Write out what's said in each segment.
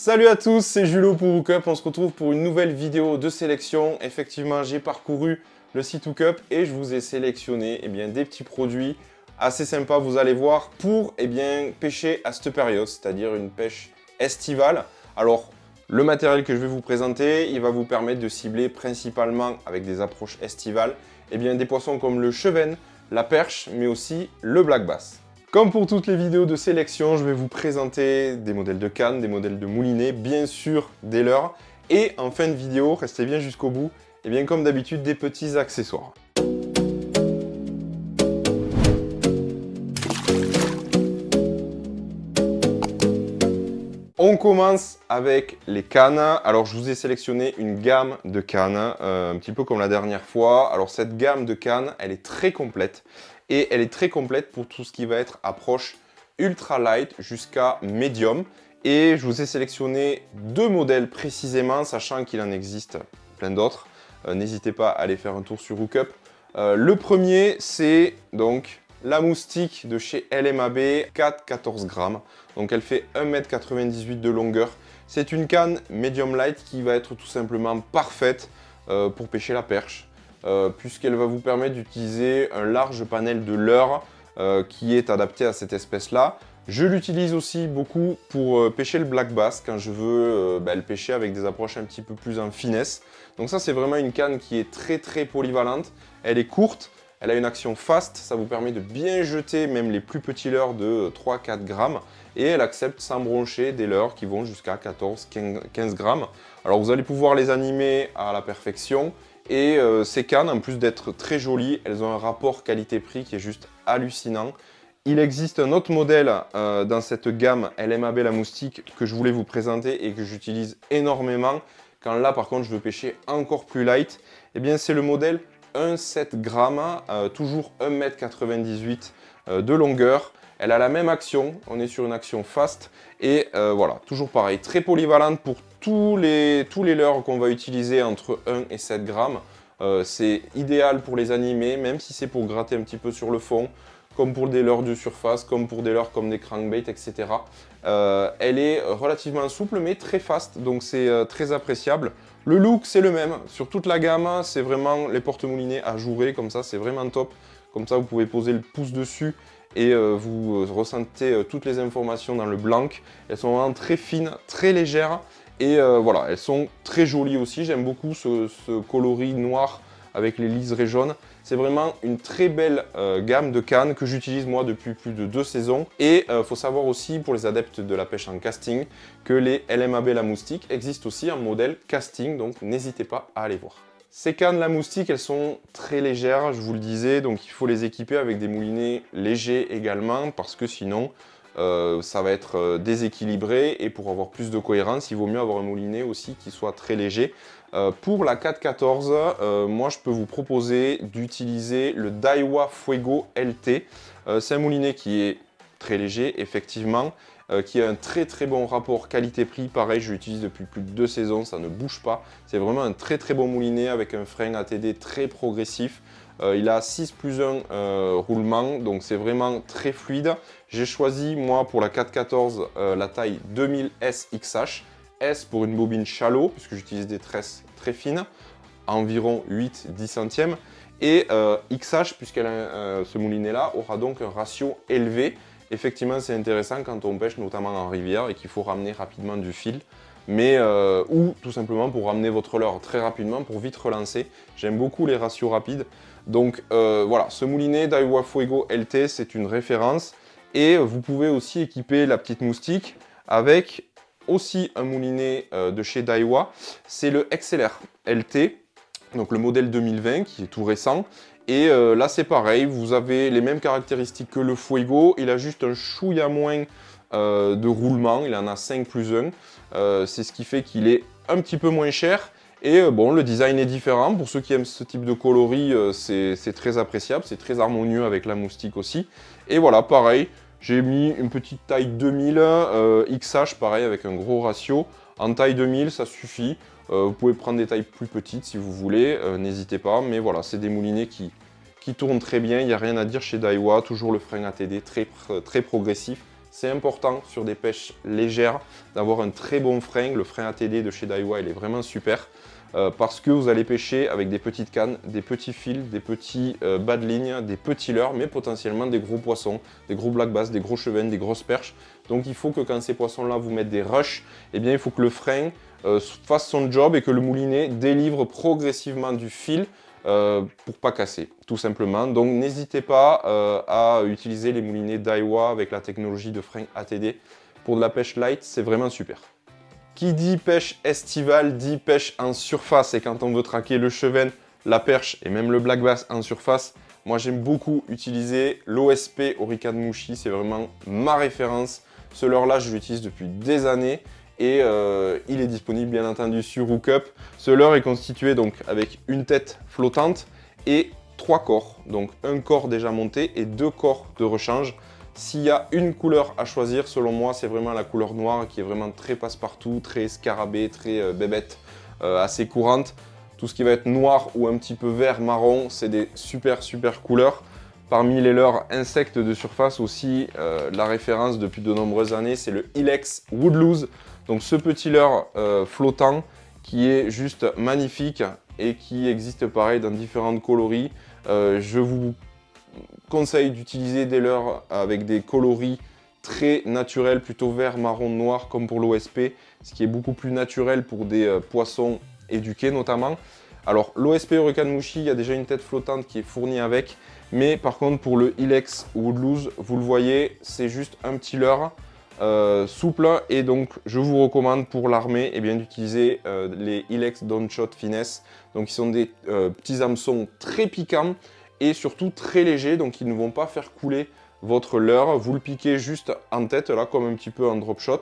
Salut à tous, c'est Julo pour Hookup. On se retrouve pour une nouvelle vidéo de sélection. Effectivement, j'ai parcouru le site Hookup et je vous ai sélectionné des petits produits assez sympas, vous allez voir, pour pêcher à cette période, c'est-à-dire une pêche estivale. Alors, le matériel que je vais vous présenter, il va vous permettre de cibler principalement avec des approches estivales des poissons comme le chevenne, la perche, mais aussi le black bass. Comme pour toutes les vidéos de sélection, je vais vous présenter des modèles de cannes, des modèles de moulinets, bien sûr des leurres. Et en fin de vidéo, restez bien jusqu'au bout, comme d'habitude, des petits accessoires. On commence avec les cannes. Alors je vous ai sélectionné une gamme de cannes, un petit peu comme la dernière fois. Alors cette gamme de cannes, elle est très complète. Et elle est très complète pour tout ce qui va être approche ultra light jusqu'à medium. Et je vous ai sélectionné deux modèles précisément, sachant qu'il en existe plein d'autres. N'hésitez pas à aller faire un tour sur Hookup. Le premier, c'est donc la moustique de chez LMAB, 4-14 grammes. Donc elle fait 1,98 m de longueur. C'est une canne medium light qui va être tout simplement parfaite pour pêcher la perche. Puisqu'elle va vous permettre d'utiliser un large panel de leurres qui est adapté à cette espèce-là. Je l'utilise aussi beaucoup pour pêcher le black bass quand je veux le pêcher avec des approches un petit peu plus en finesse. Donc ça, c'est vraiment une canne qui est très polyvalente. Elle est courte, elle a une action fast, ça vous permet de bien jeter même les plus petits leurres de 3-4 grammes. Et elle accepte sans broncher des leurres qui vont jusqu'à 14-15 grammes. Alors vous allez pouvoir les animer à la perfection. Et ces cannes, en plus d'être très jolies, elles ont un rapport qualité-prix qui est juste hallucinant. Il existe un autre modèle dans cette gamme LMAB la moustique que je voulais vous présenter et que j'utilise énormément. Quand là, par contre, je veux pêcher encore plus light, c'est le modèle 1,7 g, toujours 1,98 m de longueur. Elle a la même action, on est sur une action fast et voilà, toujours pareil, très polyvalente pour tous les leurres qu'on va utiliser entre 1 et 7 grammes. C'est idéal pour les animer, même si c'est pour gratter un petit peu sur le fond, comme pour des leurres de surface, comme pour des leurres comme des crankbaits, etc. Elle est relativement souple mais très fast, donc c'est très appréciable. Le look, c'est le même, sur toute la gamme, c'est vraiment les porte-moulinets ajourés, comme ça, c'est vraiment top. Comme ça, vous pouvez poser le pouce dessus et vous ressentez toutes les informations dans le blanc. Elles sont vraiment très fines, très légères et voilà, elles sont très jolies aussi. J'aime beaucoup ce coloris noir avec les liserés jaunes. C'est vraiment une très belle gamme de cannes que j'utilise moi depuis plus de 2 saisons. Et il faut savoir aussi pour les adeptes de la pêche en casting que les LMAB la moustique existent aussi en modèle casting, donc n'hésitez pas à aller voir. Ces cannes la moustique, elles sont très légères, je vous le disais, donc il faut les équiper avec des moulinets légers également parce que sinon ça va être déséquilibré et pour avoir plus de cohérence, il vaut mieux avoir un moulinet aussi qui soit très léger. Pour la 4-14, moi je peux vous proposer d'utiliser le Daiwa Fuego LT. C'est un moulinet qui est très léger, effectivement, qui a un très bon rapport qualité-prix. Pareil, je l'utilise depuis plus de 2 saisons, ça ne bouge pas. C'est vraiment un très bon moulinet avec un frein ATD très progressif. Il a 6+1 roulement, donc c'est vraiment très fluide. J'ai choisi, moi, pour la 414, la taille 2000 SXH. S pour une bobine shallow, puisque j'utilise des tresses très fines, à environ 8-10 centièmes. Et XH, ce moulinet-là, aura donc un ratio élevé. Effectivement, c'est intéressant quand on pêche, notamment en rivière, et qu'il faut ramener rapidement du fil. Ou tout simplement pour ramener votre leurre très rapidement, pour vite relancer. J'aime beaucoup les ratios rapides. Donc voilà, ce moulinet Daiwa Fuego LT, c'est une référence. Et vous pouvez aussi équiper la petite moustique avec aussi un moulinet de chez Daiwa. C'est le XLR LT, donc le modèle 2020 qui est tout récent. Et là c'est pareil, vous avez les mêmes caractéristiques que le Fuego. Il a juste un chouïa moins de roulement, il en a 5+1. C'est ce qui fait qu'il est un petit peu moins cher. Et bon, le design est différent. Pour ceux qui aiment ce type de coloris, c'est très appréciable. C'est très harmonieux avec la moustique aussi. Et voilà, pareil, j'ai mis une petite taille 2000 XH, pareil, avec un gros ratio. En taille 2000, ça suffit. Vous pouvez prendre des tailles plus petites si vous voulez, n'hésitez pas. Mais voilà, c'est des moulinets qui tournent très bien. Il n'y a rien à dire chez Daiwa. Toujours le frein ATD très progressif. c'est important sur des pêches légères d'avoir un très bon frein. Le frein ATD de chez Daiwa, il est vraiment super. Parce que vous allez pêcher avec des petites cannes, des petits fils, des petits bas de ligne, des petits leurres, mais potentiellement des gros poissons, des gros black bass, des gros chevennes, des grosses perches. Donc il faut que quand ces poissons-là vous mettent des rushs, eh bien il faut que le frein fasse son job et que le moulinet délivre progressivement du fil pour pas casser, tout simplement. Donc n'hésitez pas à utiliser les moulinets Daiwa avec la technologie de frein ATD. Pour de la pêche light, c'est vraiment super. Qui dit pêche estivale dit pêche en surface, et quand on veut traquer le chevenne, la perche et même le black bass en surface, moi j'aime beaucoup utiliser l'OSP Orica de Mouchy, c'est vraiment ma référence. Ce leurre-là, je l'utilise depuis des années et il est disponible bien entendu sur Hookup. Ce leurre est constitué donc avec une tête flottante et 3 corps, donc un corps déjà monté et 2 corps de rechange. S'il y a une couleur à choisir, selon moi, c'est vraiment la couleur noire qui est vraiment très passe-partout, très scarabée, très bébête, assez courante. Tout ce qui va être noir ou un petit peu vert, marron, c'est des super couleurs. Parmi les leurres insectes de surface aussi, la référence depuis de nombreuses années, c'est le Ilex Woodlouse. Donc ce petit leurre flottant qui est juste magnifique et qui existe pareil dans différentes coloris. Je vous conseille d'utiliser des leurres avec des coloris très naturels, plutôt vert, marron, noir, comme pour l'OSP, ce qui est beaucoup plus naturel pour des poissons éduqués notamment. Alors l'OSP Orica de Mouchy, il y a déjà une tête flottante qui est fournie avec, mais par contre pour le Ilex Woodlouse, vous le voyez, c'est juste un petit leurre souple, et donc je vous recommande pour l'armée d'utiliser les Ilex Downshot Finesse. Donc ils sont des petits hameçons très piquants et surtout très légers, donc ils ne vont pas faire couler votre leurre. Vous le piquez juste en tête, là, comme un petit peu en drop shot.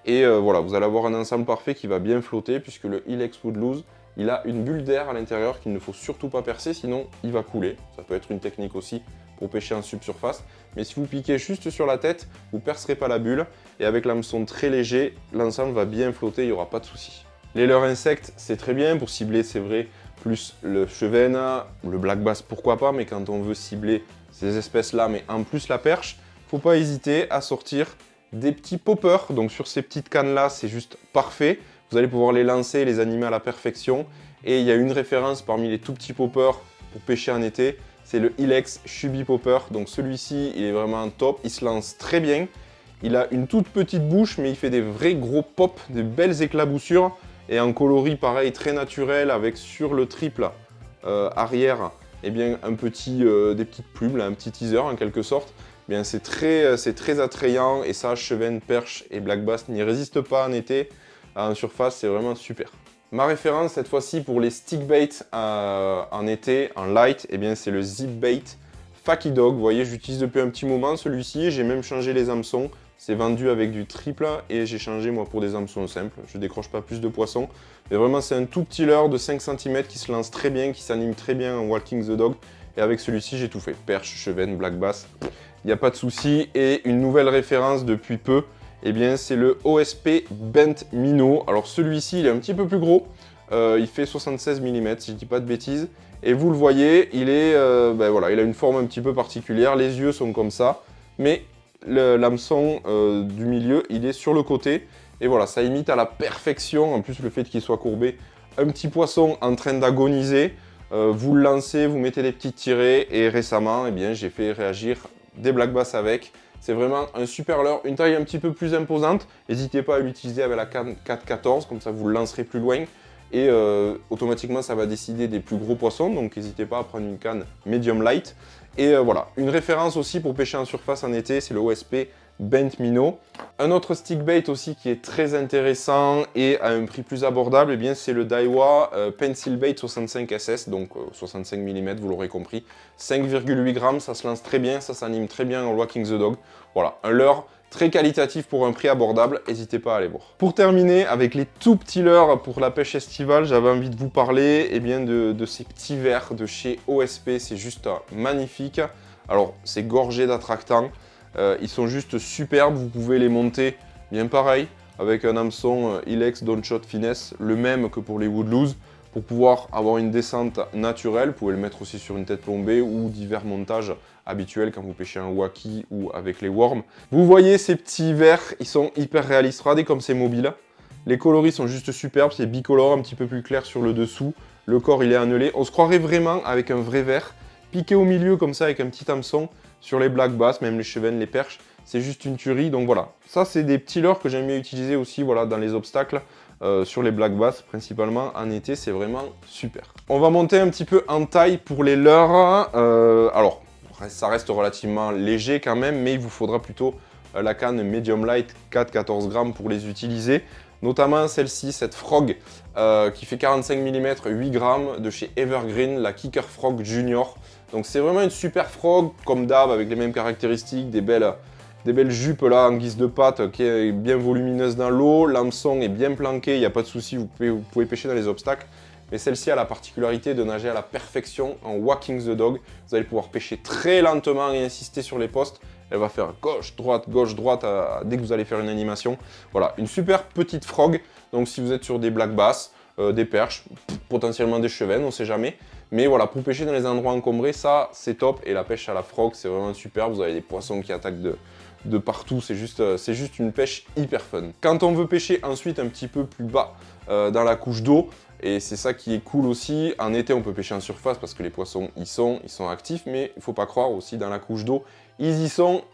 Et voilà, vous allez avoir un ensemble parfait qui va bien flotter, puisque le Ilex Woodlouse, il a une bulle d'air à l'intérieur qu'il ne faut surtout pas percer, sinon il va couler. Ça peut être une technique aussi pour pêcher en subsurface. Mais si vous piquez juste sur la tête, vous ne percerez pas la bulle. Et avec l'hameçon très léger, l'ensemble va bien flotter, il n'y aura pas de souci. Les leurres insectes, c'est très bien pour cibler, c'est vrai, plus le chevenne, le black bass, pourquoi pas, mais quand on veut cibler ces espèces-là, mais en plus la perche, faut pas hésiter à sortir des petits poppers. Donc sur ces petites cannes-là, c'est juste parfait. Vous allez pouvoir les lancer, les animer à la perfection. Et il y a une référence parmi les tout petits poppers pour pêcher en été, c'est le Ilex Chubby Popper. Donc celui-ci, il est vraiment top, il se lance très bien. Il a une toute petite bouche, mais il fait des vrais gros pops, des belles éclaboussures. Et en coloris pareil, très naturel, avec sur le triple arrière, eh bien, des petites plumes, là, un petit teaser en quelque sorte. Eh bien, c'est très attrayant, et ça, chevenne, perche et black bass n'y résistent pas en été. En surface, c'est vraiment super. Ma référence cette fois-ci pour les stick bait en été, en light, eh bien, c'est le Zip Bait Faky Dog. Vous voyez, j'utilise depuis un petit moment celui-ci, j'ai même changé les hameçons. C'est vendu avec du triple et j'ai changé moi pour des hameçons simples. Je décroche pas plus de poissons. Mais vraiment, c'est un tout petit leurre de 5 cm qui se lance très bien, qui s'anime très bien en walking the dog. Et avec celui-ci, j'ai tout fait. Perche, chevenne, black bass, il n'y a pas de souci. Et une nouvelle référence depuis peu, eh bien, c'est le OSP Bent Minnow. Alors celui-ci, il est un petit peu plus gros. Il fait 76 mm, si je dis pas de bêtises. Et vous le voyez, il est, voilà, il a une forme un petit peu particulière. Les yeux sont comme ça. Mais l'hameçon du milieu, il est sur le côté. Et voilà, ça imite à la perfection, en plus le fait qu'il soit courbé, un petit poisson en train d'agoniser. Vous le lancez, vous mettez des petites tirées, et récemment, eh bien, j'ai fait réagir des black bass avec. C'est vraiment un super leurre, une taille un petit peu plus imposante. N'hésitez pas à l'utiliser avec la canne 4-14, comme ça vous le lancerez plus loin. Et automatiquement, ça va décider des plus gros poissons, donc n'hésitez pas à prendre une canne medium light. Et voilà, une référence aussi pour pêcher en surface en été, c'est le OSP Bent Minnow. Un autre stick bait aussi qui est très intéressant et à un prix plus abordable, eh bien c'est le Daiwa Pencil Bait 65 SS, donc 65 mm, vous l'aurez compris. 5,8 grammes, ça se lance très bien, ça s'anime très bien en walking the dog. Voilà, un leurre très qualitatif pour un prix abordable, n'hésitez pas à aller voir. Pour terminer, avec les tout petits leurres pour la pêche estivale, j'avais envie de vous parler de ces petits verres de chez OSP, c'est juste magnifique. Alors, c'est gorgé d'attractants, ils sont juste superbes, vous pouvez les monter bien pareil, avec un hameçon Ilex Downshot Finesse, le même que pour les Woodlouse. pour pouvoir avoir une descente naturelle. Vous pouvez le mettre aussi sur une tête plombée ou divers montages habituels quand vous pêchez un waki ou avec les worms. Vous voyez ces petits verres, ils sont hyper réalistes. Regardez comme c'est mobile. Les coloris sont juste superbes, c'est bicolore, un petit peu plus clair sur le dessous. Le corps, il est annelé. On se croirait vraiment avec un vrai verre, piqué au milieu comme ça avec un petit hameçon sur les black bass, même les chevennes, les perches. C'est juste une tuerie, donc voilà. Ça, c'est des petits leurres que j'aime bien utiliser aussi voilà, dans les obstacles. Sur les black bass, principalement en été, c'est vraiment super. On va monter un petit peu en taille pour les leurres. Alors, ça reste relativement léger quand même, mais il vous faudra plutôt la canne medium light 4-14 grammes pour les utiliser. Notamment celle-ci, cette Frog, qui fait 45 mm, 8 grammes, de chez Evergreen, la Kicker Frog Junior. Donc c'est vraiment une super frog, comme d'hab, avec les mêmes caractéristiques, des belles jupes là en guise de patte, qui est bien volumineuse dans l'eau. L'hameçon est bien planqué, il n'y a pas de souci, vous pouvez pêcher dans les obstacles. Mais celle-ci a la particularité de nager à la perfection en walking the dog. Vous allez pouvoir pêcher très lentement et insister sur les postes. Elle va faire gauche, droite, dès que vous allez faire une animation. Voilà, une super petite frog. Donc si vous êtes sur des black bass, des perches, potentiellement des chevennes, on ne sait jamais. Mais voilà, pour pêcher dans les endroits encombrés, ça c'est top. Et la pêche à la frog, c'est vraiment super. Vous avez des poissons qui attaquent de partout, c'est juste une pêche hyper fun. Quand on veut pêcher ensuite un petit peu plus bas dans la couche d'eau, et c'est ça qui est cool aussi, en été on peut pêcher en surface parce que les poissons ils sont actifs, mais il ne faut pas croire aussi dans la couche d'eau, ils sont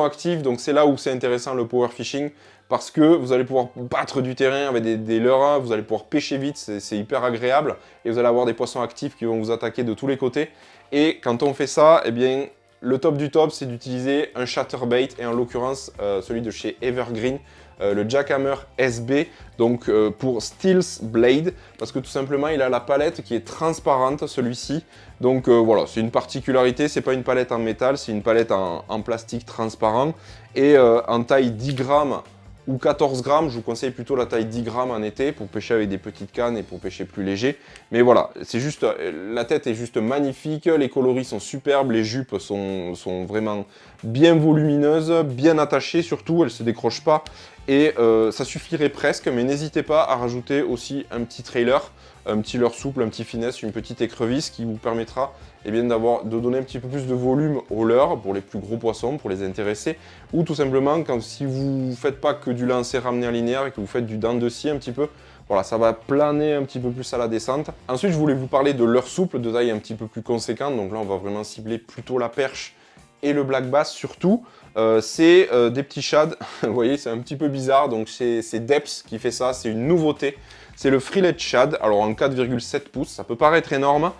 actifs, donc c'est là où c'est intéressant le power fishing, parce que vous allez pouvoir battre du terrain avec des leurres, vous allez pouvoir pêcher vite, c'est hyper agréable, et vous allez avoir des poissons actifs qui vont vous attaquer de tous les côtés, et quand on fait ça, eh bien, le top du top, c'est d'utiliser un chatterbait, et en l'occurrence, celui de chez Evergreen, le Jackhammer SB, donc pour Steel's Blade, parce que tout simplement, il a la palette qui est transparente, celui-ci. Donc voilà, c'est une particularité, c'est pas une palette en métal, c'est une palette en plastique transparent, et en taille 10 grammes ou 14 grammes, je vous conseille plutôt la taille 10 grammes en été pour pêcher avec des petites cannes et pour pêcher plus léger. Mais voilà, c'est juste, la tête est juste magnifique, les coloris sont superbes, les jupes sont vraiment bien volumineuses, bien attachées surtout, elles ne se décrochent pas. Et ça suffirait presque, mais n'hésitez pas à rajouter aussi un petit trailer, un petit leurre souple, un petit finesse, une petite écrevisse qui vous permettra de donner un petit peu plus de volume au leurre pour les plus gros poissons, pour les intéresser, ou tout simplement si vous ne faites pas que du lancer ramené en linéaire et que vous faites du dents de scie un petit peu, voilà, ça va planer un petit peu plus à la descente. Ensuite, je voulais vous parler de leurre souple de taille un petit peu plus conséquente, donc là on va vraiment cibler plutôt la perche et le black bass surtout. C'est des petits shads, vous voyez c'est un petit peu bizarre, donc c'est Depths qui fait ça, c'est une nouveauté. C'est le Freelet Shad, alors en 4,7 pouces, ça peut paraître énorme,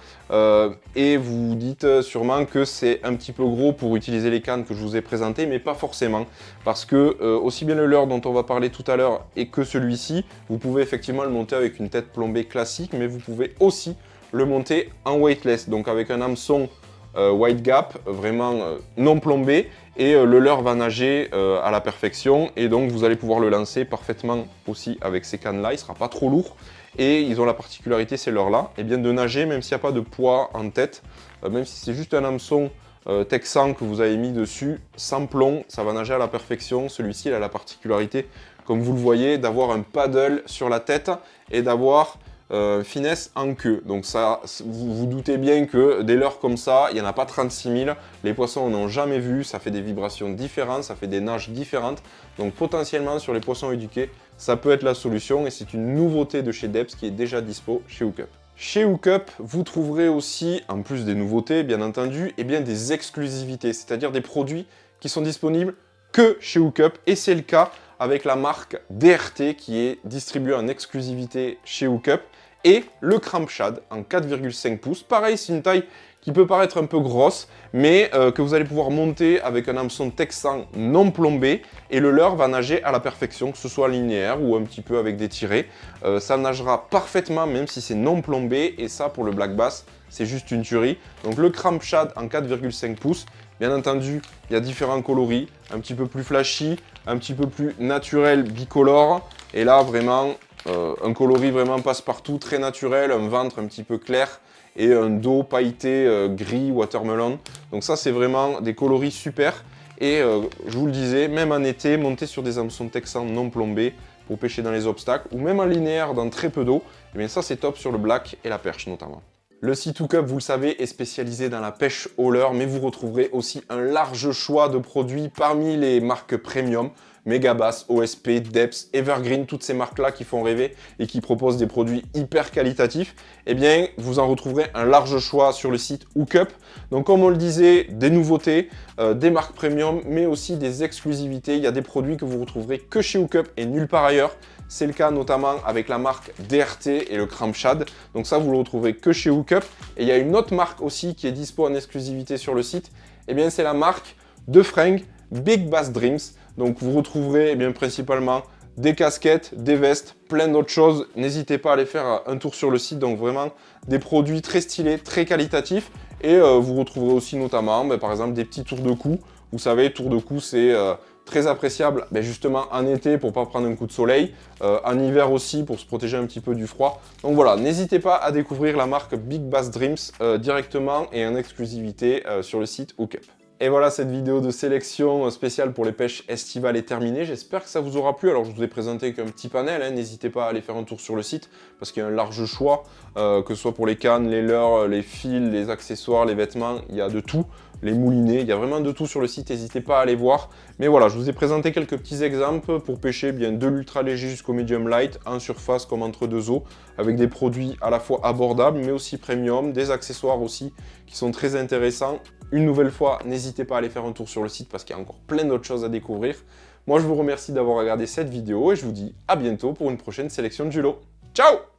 et vous dites sûrement que c'est un petit peu gros pour utiliser les cannes que je vous ai présentées, mais pas forcément, parce que aussi bien le leurre dont on va parler tout à l'heure et que celui-ci, vous pouvez effectivement le monter avec une tête plombée classique, mais vous pouvez aussi le monter en weightless, donc avec un hameçon White Gap, vraiment non plombé, et le leurre va nager à la perfection, et donc vous allez pouvoir le lancer parfaitement aussi avec ces cannes là, il ne sera pas trop lourd, et ils ont la particularité, ces leurres là, et bien de nager même s'il n'y a pas de poids en tête, même si c'est juste un hameçon texan que vous avez mis dessus, sans plomb, ça va nager à la perfection. Celui-ci il a la particularité, comme vous le voyez, d'avoir un paddle sur la tête et d'avoir finesse en queue. Donc ça, vous vous doutez bien que des leurres comme ça, il n'y en a pas 36 000. Les poissons n'en ont jamais vu, ça fait des vibrations différentes, ça fait des nages différentes. Donc potentiellement sur les poissons éduqués, ça peut être la solution et c'est une nouveauté de chez Depths qui est déjà dispo chez Hookup. Chez Hookup, vous trouverez aussi, en plus des nouveautés bien entendu, et bien des exclusivités, c'est-à-dire des produits qui sont disponibles que chez Hookup, et c'est le cas avec la marque DRT qui est distribuée en exclusivité chez Hookup, et le Cramp Shad en 4,5 pouces. Pareil, c'est une taille qui peut paraître un peu grosse, mais que vous allez pouvoir monter avec un hameçon texan non plombé, et le leurre va nager à la perfection, que ce soit linéaire ou un petit peu avec des tirets. Ça nagera parfaitement, même si c'est non plombé, et ça, pour le black bass, c'est juste une tuerie. Donc le Cramp Shad en 4,5 pouces, bien entendu, il y a différents coloris, un petit peu plus flashy, un petit peu plus naturel, bicolore, et là, vraiment, un coloris vraiment passe-partout, très naturel, un ventre un petit peu clair, et un dos pailleté gris watermelon. Donc ça, c'est vraiment des coloris super. Et je vous le disais, même en été, monter sur des hameçons texans non plombés pour pêcher dans les obstacles, ou même en linéaire dans très peu d'eau, et bien ça c'est top sur le black et la perche notamment. Le site Hookup, vous le savez, est spécialisé dans la pêche au leurre, mais vous retrouverez aussi un large choix de produits parmi les marques premium, Megabass, OSP, Depth, Evergreen, toutes ces marques-là qui font rêver et qui proposent des produits hyper qualitatifs. Eh bien, vous en retrouverez un large choix sur le site Hookup. Donc, comme on le disait, des nouveautés, des marques premium, mais aussi des exclusivités. Il y a des produits que vous retrouverez que chez Hookup et nulle part ailleurs. C'est le cas notamment avec la marque DRT et le Cram Shad. Donc ça, vous le retrouverez que chez Hookup. Et il y a une autre marque aussi qui est dispo en exclusivité sur le site. Eh bien, c'est la marque de fringues Big Bass Dreams. Donc vous retrouverez eh bien, principalement des casquettes, des vestes, plein d'autres choses. N'hésitez pas à aller faire un tour sur le site. Donc vraiment des produits très stylés, très qualitatifs. Et vous retrouverez aussi notamment, par exemple, des petits tours de cou. Vous savez, tour de cou, c'est très appréciable justement en été pour ne pas prendre un coup de soleil, en hiver aussi pour se protéger un petit peu du froid. Donc voilà, n'hésitez pas à découvrir la marque Big Bass Dreams directement et en exclusivité sur le site Hookup. Et voilà, cette vidéo de sélection spéciale pour les pêches estivales est terminée. J'espère que ça vous aura plu. Alors, je vous ai présenté qu'un petit panel. N'hésitez pas à aller faire un tour sur le site parce qu'il y a un large choix, que ce soit pour les cannes, les leurres, les fils, les accessoires, les vêtements. Il y a de tout. Les moulinets, il y a vraiment de tout sur le site. N'hésitez pas à aller voir. Mais voilà, je vous ai présenté quelques petits exemples pour pêcher bien de l'ultra léger jusqu'au medium light, en surface comme entre deux eaux, avec des produits à la fois abordables, mais aussi premium, des accessoires aussi qui sont très intéressants. Une nouvelle fois, n'hésitez pas à aller faire un tour sur le site parce qu'il y a encore plein d'autres choses à découvrir. Moi, je vous remercie d'avoir regardé cette vidéo et je vous dis à bientôt pour une prochaine sélection de Julo. Ciao!